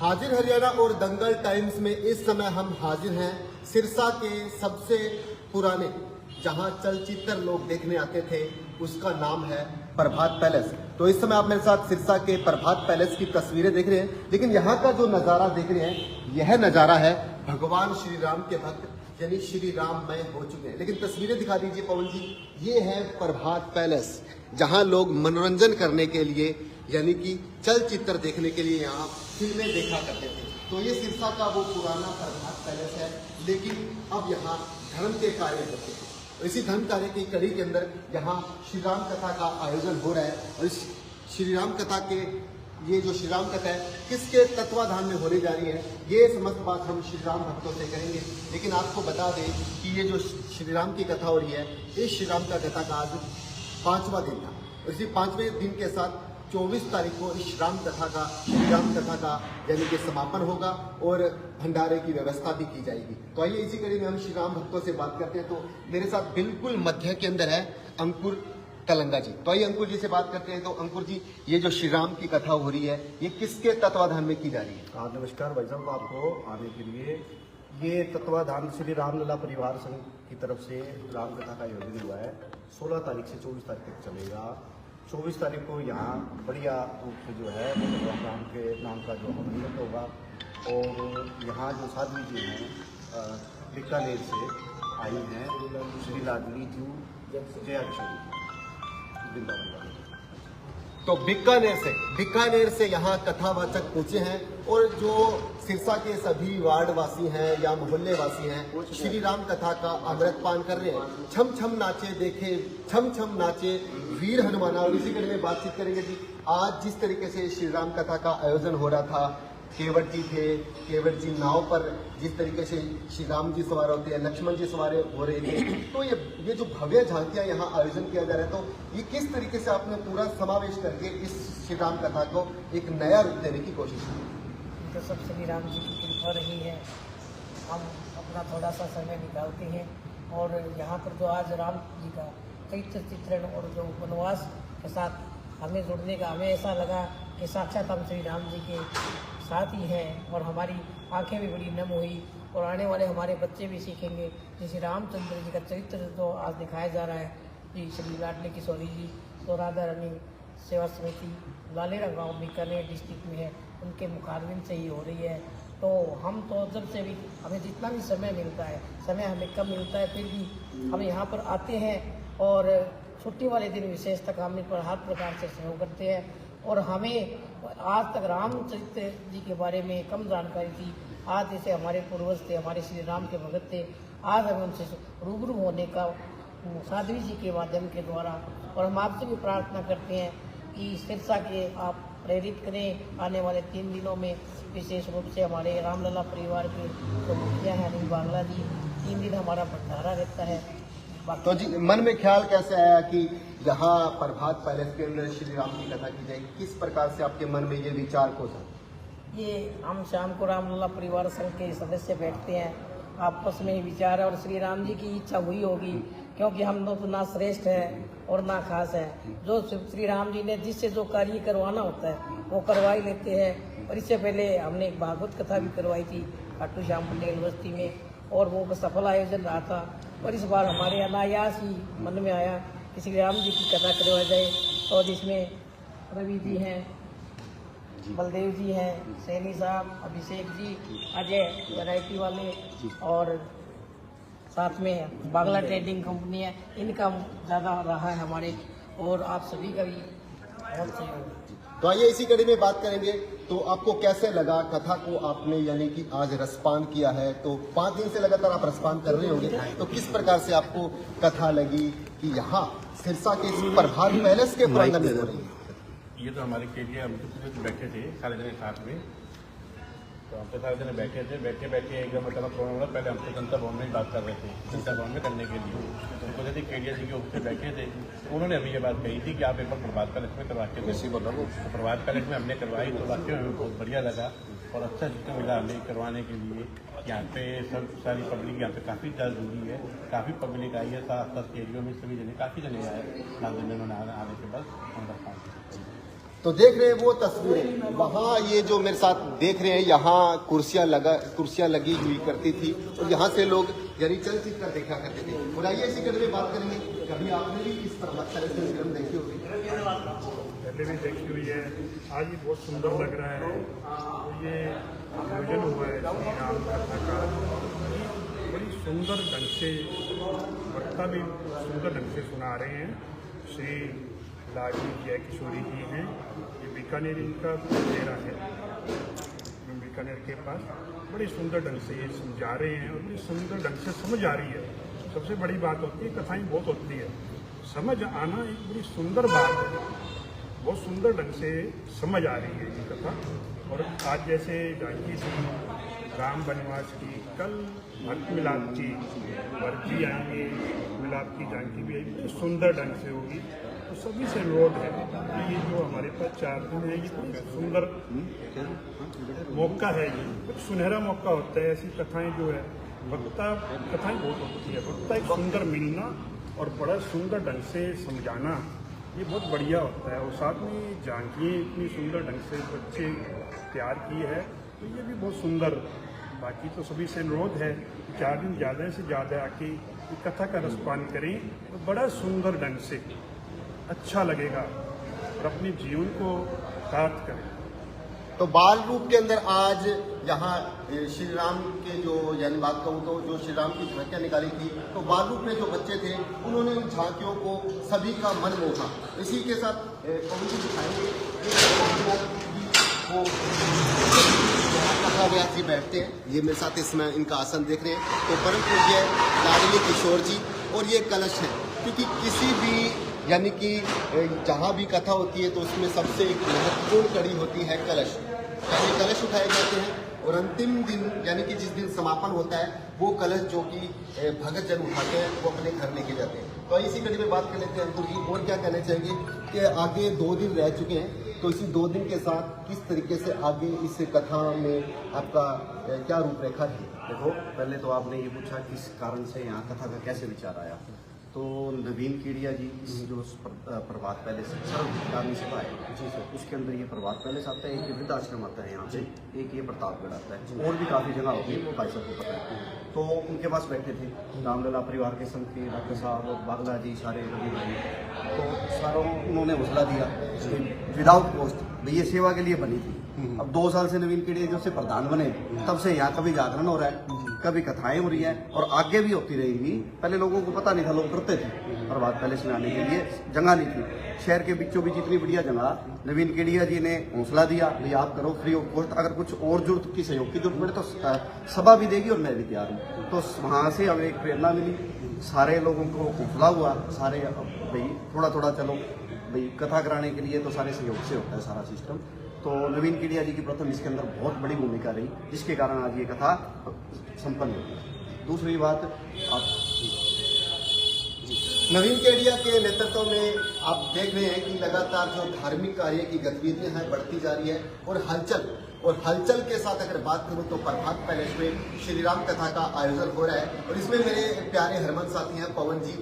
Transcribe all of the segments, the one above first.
हाजिर हरियाणा और दंगल टाइम्स में इस समय हम हाजिर हैं सिरसा के सबसे पुराने, जहां चलचित्र लोग देखने आते थे, उसका नाम है प्रभात पैलेस। तो इस समय आप मेरे साथ सिरसा के प्रभात पैलेस की तस्वीरें देख रहे हैं, लेकिन यहाँ का जो नज़ारा देख रहे हैं, यह नज़ारा है भगवान श्री राम के भक्त यानी श्री राममय हो चुके हैं। लेकिन तस्वीरें दिखा दीजिए पवन जी। ये है प्रभात पैलेस, जहाँ लोग मनोरंजन करने के लिए यानी कि चलचित्र देखने के लिए यहाँ फिल्में देखा करते थे। तो ये सिरसा का वो पुराना प्रभात पैलेस है, लेकिन अब यहाँ धर्म के कार्य होते हैं। इसी धर्म कार्य की कड़ी के अंदर यहाँ श्री राम कथा का आयोजन हो रहा है। और इस श्री राम कथा के ये जो श्री राम कथा है किसके तत्वाधान में होने जा रही है, ये समस्त बात हम श्री राम भक्तों से करेंगे। लेकिन आपको बता दें कि ये जो श्री राम की कथा हो रही है, इस श्री राम का कथा का आज 5वां दिन था। इसी 5वें दिन के साथ 24 तारीख को इस श्री राम कथा का यानी कि समापन होगा और भंडारे की व्यवस्था भी की जाएगी। तो आइए इसी कड़ी में हम श्री राम भक्तों से बात करते हैं। तो मेरे साथ बिल्कुल मध्य के अंदर है अंकुर कलंगा जी। तो आइए अंकुर जी से बात करते हैं। तो अंकुर जी, ये जो श्री राम की कथा हो रही है, ये किसके तत्वाधान में की जा रही है? नमस्कार भाई साहब, आपको आने के लिए। ये तत्वाधान श्री रामलला परिवार संघ की तरफ से राम कथा का आयोजन हुआ है। 16 तारीख से 24 तारीख तक चलेगा। 24 तारीख को यहाँ बढ़िया रूप से जो है भगवान राम के नाम का जो हवन होगा। और यहाँ जो साध्वी जी हैं बीकानेर से आई हैं, श्री लाडली जी जया किशोरी वृंदावन। तो बीकानेर से यहाँ कथावाचक पहुंचे हैं और जो सिरसा के सभी वार्ड वासी हैं या मोहल्ले वासी हैं, श्री राम कथा का अमृतपान कर रहे हैं। छम छम नाचे देखे, छम छम नाचे वीर हनुमाना। और इसी कड़ी में बातचीत करेंगे जी। आज जिस तरीके से श्री राम कथा का आयोजन हो रहा था, केवट जी थे, केवट जी नाव पर जिस तरीके से श्री राम जी सवार होते हैं, लक्ष्मण जी सवार हो रहे थे, तो ये जो भव्य झांकियां यहाँ आयोजन किया जा रहा है, तो ये किस तरीके से आपने पूरा समावेश करके इस श्री राम कथा को एक नया रूप देने की कोशिश की? तो सब श्री राम जी की कृपा रही है। हम अपना थोड़ा सा समय निकालते हैं और यहाँ पर जो आज राम जी का चरित्र चित्रण और जो वनवास के साथ हमें जुड़ने का, हमें ऐसा लगा कि साक्षात हम श्री राम जी के साथ ही हैं और हमारी आंखें भी बड़ी नम हुई और आने वाले हमारे बच्चे भी सीखेंगे। जैसे रामचंद्र जी का चरित्र जो आज दिखाया जा रहा है जी, श्री लाडली किशोरी जी तो राधा रानी सेवा समिति लालेरा गांव बीकानेर डिस्ट्रिक्ट में है, उनके मुखारबिन से ही हो रही है। तो हम तो जब से भी हमें जितना भी समय मिलता है, समय हमें कम मिलता है, फिर भी हम यहाँ पर आते हैं और छुट्टी वाले दिन विशेष तक हम इन पर हर प्रकार से सहयोग करते हैं। और हमें आज तक रामचरित्र जी के बारे में कम जानकारी थी। आज जैसे हमारे पूर्वज थे, हमारे श्री राम के भगत थे, आज हमें उनसे रूबरू होने का साध्वी जी के माध्यम के द्वारा। और हम आपसे भी प्रार्थना करते हैं कि सिरसा के आप प्रेरित करें। आने वाले 3 दिनों में विशेष रूप से हमारे रामलला परिवार के जो मुखिया हैं अनिल बांग्ला जी, 3 दिन हमारा भंडारा रहता है। तो जी, मन में ख्याल कैसे आया कि यहाँ प्रभात पैलेस के अंदर श्री राम की कथा की जाएगी? किस प्रकार से आपके मन में ये विचार को था? ये हम शाम को रामलला परिवार संघ के सदस्य बैठते हैं, आपस में ही विचार है और श्री राम जी की इच्छा हुई होगी, क्योंकि हम लोग तो ना श्रेष्ठ हैं और ना खास हैं। जो श्री राम जी ने जिससे जो कार्य करवाना होता है वो करवा ही लेते हैं। और इससे पहले हमने एक भागवत कथा भी करवाई थी खाटू श्याम पटेल बस्ती में, और वो सफल आयोजन रहा था। और इस बार हमारे अनायास ही मन में आया कि श्री राम जी की कथा करवाई जाए। और इसमें रवि जी हैं, बलदेव जी हैं, सैनी साहब, अभिषेक जी, अजय वैरायटी वाले, और साथ में बांग्ला ट्रेडिंग कंपनी है, इनका ज़्यादा रहा है हमारे, और आप सभी का भी बहुत सहयोग। तो आइए इसी कड़ी में बात करेंगे। तो आपको कैसे लगा कथा को? आपने यानी कि आज रसपान किया है, तो 5 दिन से लगातार आप रसपान कर रहे होंगे, तो किस प्रकार से आपको कथा लगी कि यहाँ सिरसा के इस प्रभात पैलेस के प्रांगण में हो रही है? ये तो हमारे के लिए हम तो बैठे थे सारे जने साथ में, तो हम तो सारे जने बैठे थे। बैठे एकदम मतलब प्रोग्राम हुआ। पहले हम तो जनता भवन में बात कर रहे थे, जनता भवन में करने के लिए उनको जैसे केडिया जी के ऊपर बैठे थे, उन्होंने अभी ये बात कही थी कि आप एक बार प्रभात पैलेस में करवा के वैसे बोल रहा हूँ। तो प्रभात पैलेस में हमने करवाई, तो वाकई में बहुत बढ़िया लगा और अच्छा सिस्टम मिला हमें करवाने के लिए। यहाँ पे सब सारी पब्लिक यहाँ पे काफ़ी ज़्यादा जुड़ी है, काफ़ी पब्लिक आई है, आस पास के एरियो में सभी जने काफ़ी जने आए 7 दिन उन्होंने आने के बाद। तो देख रहे हैं वो तस्वीरें, वहाँ ये जो मेरे साथ देख रहे हैं, यहाँ कुर्सियाँ लगी हुई करती थी और यहाँ से लोग यानी चलचित्र देखा करते थे। और आइए इसी कड़ी में बात करेंगे, कभी आपने भी इस प्रभात पैलेस में फिल्म देखी होगी? पहले भी देखी हुई है, आज भी बहुत सुंदर लग रहा है। ये आयोजन हुआ है श्री राम कथा का, बड़ी सुंदर ढंग से वक्ता भी सुंदर ढंग से सुना रहे हैं। श्री लाडली जय किशोरी जी हैं, ये बीकानेर इनका डेरा है, बीकानेर के पास। बड़ी सुंदर ढंग से ये समझा रहे हैं और बड़ी सुंदर ढंग से समझ आ रही है। सबसे बड़ी बात होती है, कथाएं बहुत होती है, समझ आना एक बड़ी सुंदर बात है। बहुत सुंदर ढंग से समझ आ रही है ये कथा। और आज जैसे जानकी जी राम वनवास की, कल भक्त मिलाप की भरत जी आएंगे, मिलाप की जानकी भी आएगी, बड़ी सुंदर ढंग से होगी। तो सभी से अनुरोध है कि ये जो हमारे पास 4 दिन है, ये बड़ी सुंदर मौका है, ये एक सुनहरा मौका होता है। ऐसी कथाएं जो है वक्ता कथाएं बहुत होती है, वक्ता एक सुंदर मिलना और बड़ा सुंदर ढंग से समझाना, ये बहुत बढ़िया होता है। और साथ में जानकी इतनी सुंदर ढंग से बच्चे तैयार की है, तो ये भी बहुत सुंदर। बाकी तो सभी से अनुरोध है कि 4 दिन ज़्यादा से ज़्यादा आके कथा का रसपान करें, तो बड़ा सुंदर ढंग से अच्छा लगेगा और अपने जीवन को सार्थ करें। तो बाल रूप के अंदर आज यहाँ श्री राम के जो यानी बात कहूँ तो जो श्री राम की झांकियाँ निकाली थी, तो बाल रूप में जो बच्चे थे उन्होंने उन झांकियों को सभी का मन मोहा। इसी के साथ पवन जी दिखाएंगे वो कथा व्यास जी बैठते हैं, ये मेरे साथ इसमें इनका आसन देख रहे हैं। तो परम पूज्य लाडली किशोर जी और ये कलश है, क्योंकि किसी भी यानी कि जहाँ भी कथा होती है तो उसमें सबसे एक महत्वपूर्ण कड़ी होती है कलश। पहले कलश उठाए जाते हैं और अंतिम दिन यानी कि जिस दिन समापन होता है वो कलश जो कि भगत जन उठाते हैं वो अपने घर लेके जाते हैं। तो इसी कड़ी में बात कर लेते हैं अंकुर जी, और क्या कहना चाहेंगे कि आगे 2 दिन रह चुके हैं, तो इसी 2 दिन के साथ किस तरीके से आगे इस कथा में आपका क्या रूपरेखा है? देखो, पहले तो आपने ये पूछा किस कारण से यहाँ कथा का कैसे विचार आया। तो नवीन केडिया जी जो प्रभात पैलेस सर्वग्रामी सभा है जी सर, उसके अंदर ये प्रभात पैलेस आता है, एक वृद्धाश्रम आता है यहाँ से, एक ये प्रतापगढ़ आता है, और भी काफ़ी जगह होती है, वो भाई साहब को पता है। तो उनके पास बैठे थे रामलला परिवार के संघ के डॉक्टर साहब और बागला जी, सारे रवि भाई, तो सारों उन्होंने हौसला दिया विदाउट कॉस्ट, ये सेवा के लिए बनी थी। अब 2 साल से नवीन केडिया जब से प्रधान बने तब से यहाँ कभी जागरण हो रहा है, कभी कथाएं हो रही है और आगे भी होती रहेगी। पहले लोगों को पता नहीं था, लोग डरते थे प्रभात पैलेस में आने के लिए, जगह नहीं थी। शहर के बीचों बीच इतनी बढ़िया जगह, नवीन केडिया जी ने हौसला दिया, भाई आप करो फ्री ऑफ कॉस्ट, अगर कुछ और जरूरत की सहयोग की जरूरत पड़े तो सभा भी देगी और मैं भी तैयार हूँ। तो वहाँ से हमें एक प्रेरणा मिली, सारे लोगों को हौसला हुआ, सारे भाई थोड़ा थोड़ा चलो भाई कथा कराने के लिए तो सारे सहयोग से होता है सारा सिस्टम। तो नवीन केडिया जी की प्रथम इसके अंदर बहुत बड़ी भूमिका रही, जिसके कारण आज ये कथा संपन्न हुई। दूसरी बात, आप नवीन केडिया के नेतृत्व में आप देख रहे हैं कि लगातार जो धार्मिक कार्य की गतिविधियां हैं बढ़ती जा रही है और हलचल के साथ अगर बात करूं तो प्रभात पैलेस में श्री राम कथा का आयोजन हो रहा है। और इसमें मेरे प्यारे हरमन साथी हैं पवन जी,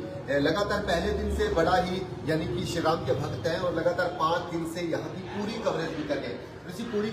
लगातार पहले दिन से बड़ा ही यानी कि श्री राम के भक्त हैं और लगातार 5 दिन से यहाँ की पूरी कवरेज भी कर रहे हैं। इसी पूरी